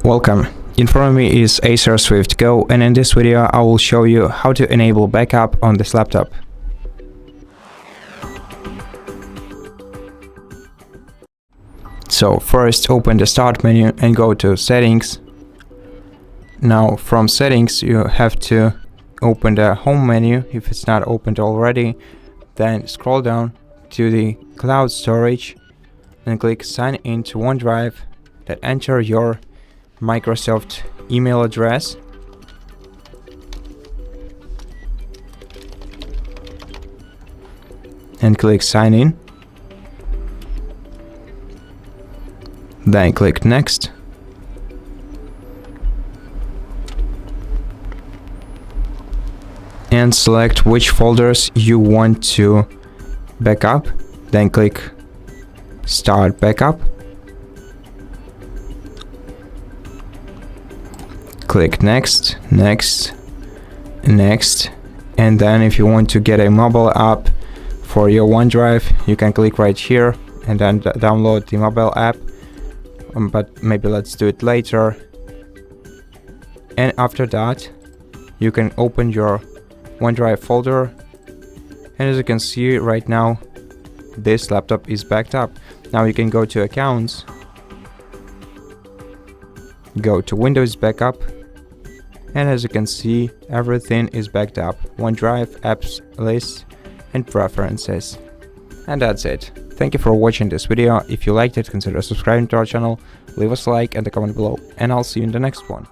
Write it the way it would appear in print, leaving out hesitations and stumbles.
Welcome. In front of me is ACER Swift Go, and in this video I will show you how to enable backup on this laptop. So first open the start menu and go to settings. Now from settings you have to open the home menu if it's not opened already, then scroll down to the cloud storage and click sign in to OneDrive, then enter your Microsoft email address and click sign in, then click next, and select which folders you want to backup, then click start backup. Click next, next, next, and then if you want to get a mobile app for your OneDrive, you can click right here and then download the mobile app, but maybe let's do it later. And after that, you can open your OneDrive folder, and as you can see right now, this laptop is backed up. Now you can go to accounts, go to Windows Backup, and as you can see, everything is backed up: OneDrive, apps, list, and preferences. And that's it. Thank you for watching this video. If you liked it, consider subscribing to our channel, leave us a like and a comment below, and I'll see you in the next one.